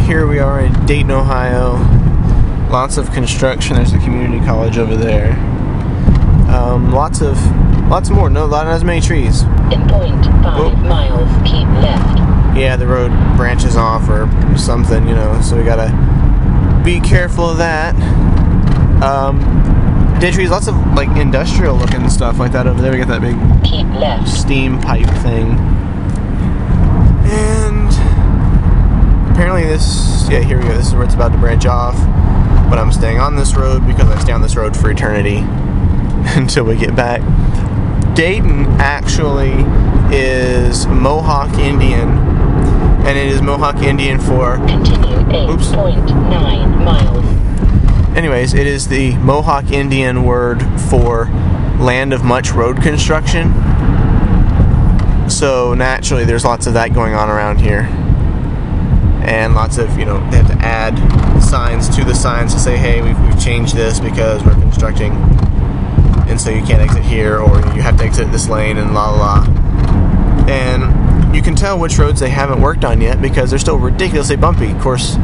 here we are in Dayton, Ohio. Lots of construction. There's a community college over there. Lots more. Not as many trees. In 0.5 miles, keep left. Yeah, the road branches off or something, you know, so we gotta be careful of that. Dead trees, lots of like industrial looking stuff like that over there. We got that big keep left steam pipe thing. And apparently yeah, here we go. This is where it's about to branch off. But I'm staying on this road because I stay on this road for eternity until we get back. Dayton actually is Mohawk Indian, and it is Mohawk Indian for continue 8.9 miles. Anyways, it is the Mohawk Indian word for land of much road construction. So naturally there's lots of that going on around here. And lots of, you know, they have to add signs to the signs to say, hey, we've changed this because we're constructing, and so you can't exit here, or you have to exit this lane, and la la la. And you can tell which roads they haven't worked on yet because they're still ridiculously bumpy. Of course,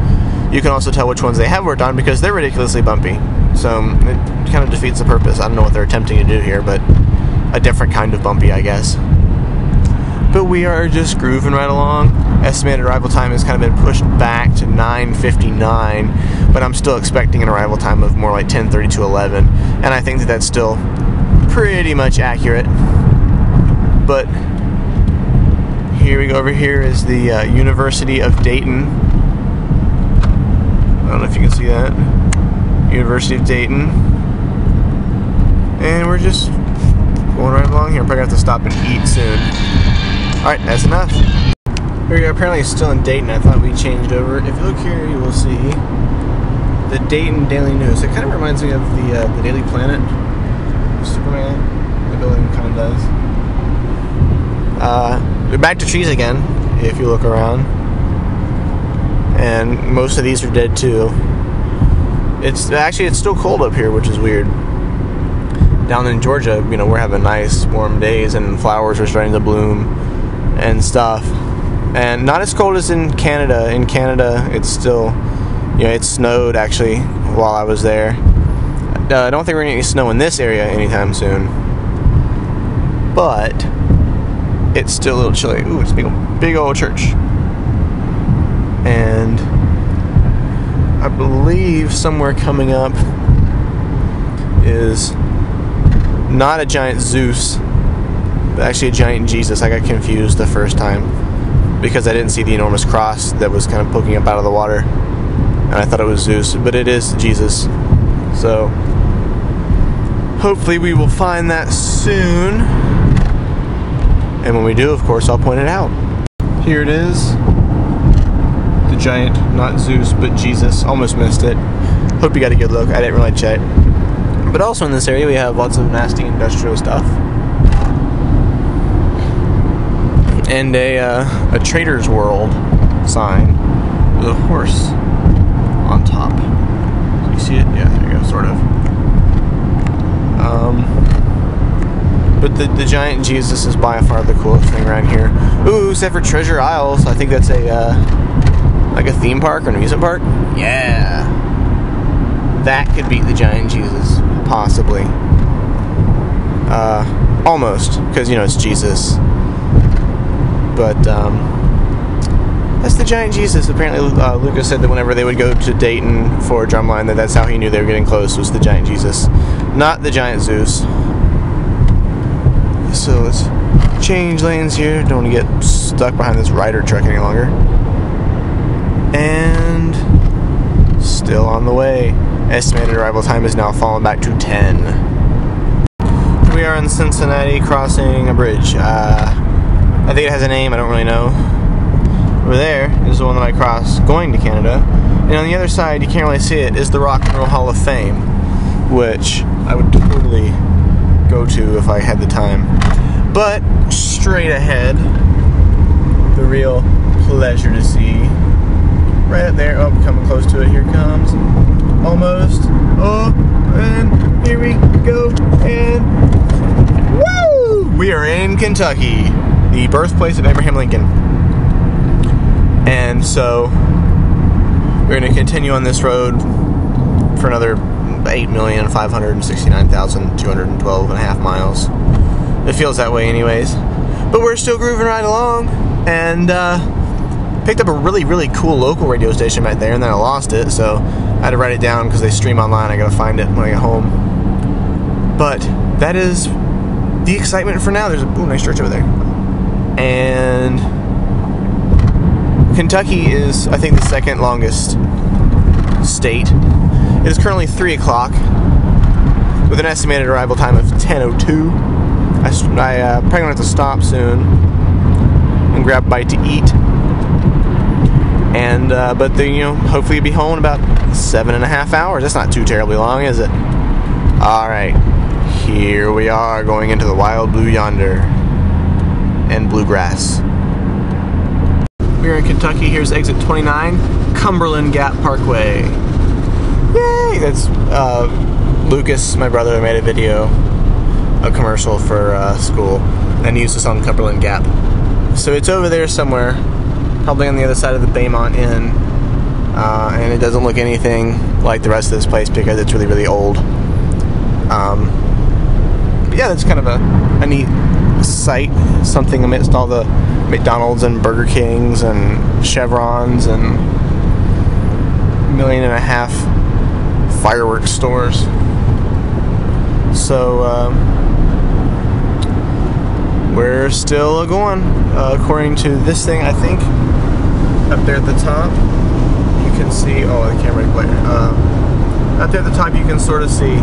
you can also tell which ones they have worked on because they're ridiculously bumpy. So it kind of defeats the purpose. I don't know what they're attempting to do here, but a different kind of bumpy, I guess. But we are just grooving right along. Estimated arrival time has kind of been pushed back to 9:59, but I'm still expecting an arrival time of more like 10:30 to 11, and I think that that's still pretty much accurate. But here we go. Over here is the University of Dayton. I don't know if you can see that. University of Dayton. And we're just going right along here. I'm probably going to have to stop and eat soon. Alright, that's enough. Here we go. Apparently it's still in Dayton. I thought we changed over. If you look here, you will see the Dayton Daily News. It kind of reminds me of the Daily Planet. Superman. The building kind of does. We're back to trees again, if you look around. And most of these are dead too. It's still cold up here, which is weird. Down in Georgia, you know, we're having nice warm days and flowers are starting to bloom and stuff. And not as cold as in Canada. In Canada, it's still, you know, it snowed actually while I was there. I don't think we're going to get any snow in this area anytime soon. But it's still a little chilly. Ooh, it's a big old church. And I believe somewhere coming up is not a giant Zeus, but actually a giant Jesus. I got confused the first time because I didn't see the enormous cross that was kind of poking up out of the water, and I thought it was Zeus, but it is Jesus. So hopefully we will find that soon, and when we do, of course, I'll point it out. Here it is. The giant, not Zeus, but Jesus. Almost missed it. Hope you got a good look. I didn't really check. But also in this area we have lots of nasty industrial stuff. And a Trader's World sign with a horse on top. Do you see it? Yeah, there you go, sort of. But the giant Jesus is by far the coolest thing around here. Ooh, except for Treasure Isles. I think that's like a theme park or an amusement park. Yeah. That could beat the giant Jesus. Possibly. Almost. Because, you know, it's Jesus. But, that's the giant Jesus. Apparently, Lucas said that whenever they would go to Dayton for Drumline, that's how he knew they were getting close, was the giant Jesus. Not the giant Zeus. So, let's change lanes here. Don't want to get stuck behind this Ryder truck any longer. And still on the way. Estimated arrival time is now fallen back to 10. We are in Cincinnati crossing a bridge. I think it has a name, I don't really know. Over there is the one that I crossed going to Canada. And on the other side, you can't really see it, is the Rock and Roll Hall of Fame, which I would totally go to if I had the time. But straight ahead, the real pleasure to see. Right up there. Oh, coming close to it. Here it comes. Almost. Oh, and here we go. And woo! We are in Kentucky, the birthplace of Abraham Lincoln. And so We're going to continue on this road for another 8,569,212.5 miles. It feels that way anyways. But we're still grooving right along, and picked up a really cool local radio station right there, and then I lost it, so I had to write it down because they stream online. I gotta find it when I get home. But that is the excitement for now. There's a nice church over there. And Kentucky is, I think, the second longest state. It is currently 3 o'clock with an estimated arrival time of 10:02. I probably gonna have to stop soon and grab a bite to eat. And but then, hopefully you'll be home in about 7.5 hours. That's not too terribly long, is it? All right, here we are going into the wild blue yonder and bluegrass. We're in Kentucky. Here's exit 29, Cumberland Gap Parkway. Yay! That's Lucas, my brother, made a video, a commercial for school, and used us on Cumberland Gap. So it's over there somewhere, probably on the other side of the Baymont Inn, and it doesn't look anything like the rest of this place because it's really old. But yeah, that's kind of a neat sight, something amidst all the McDonald's and Burger Kings and Chevrons and 1.5 million fireworks stores. So we're still going, according to this thing. I think up there at the top you can see, oh, the camera glare, up there at the top you can sort of see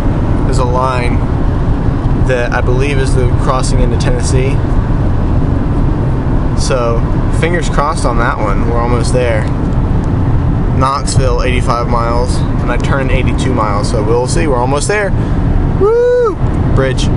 there's a line that I believe is the crossing into Tennessee. So fingers crossed on that one. We're almost there. Knoxville, 85 miles, and I turned 82 miles, so we'll see. We're almost there. Woo! Bridge.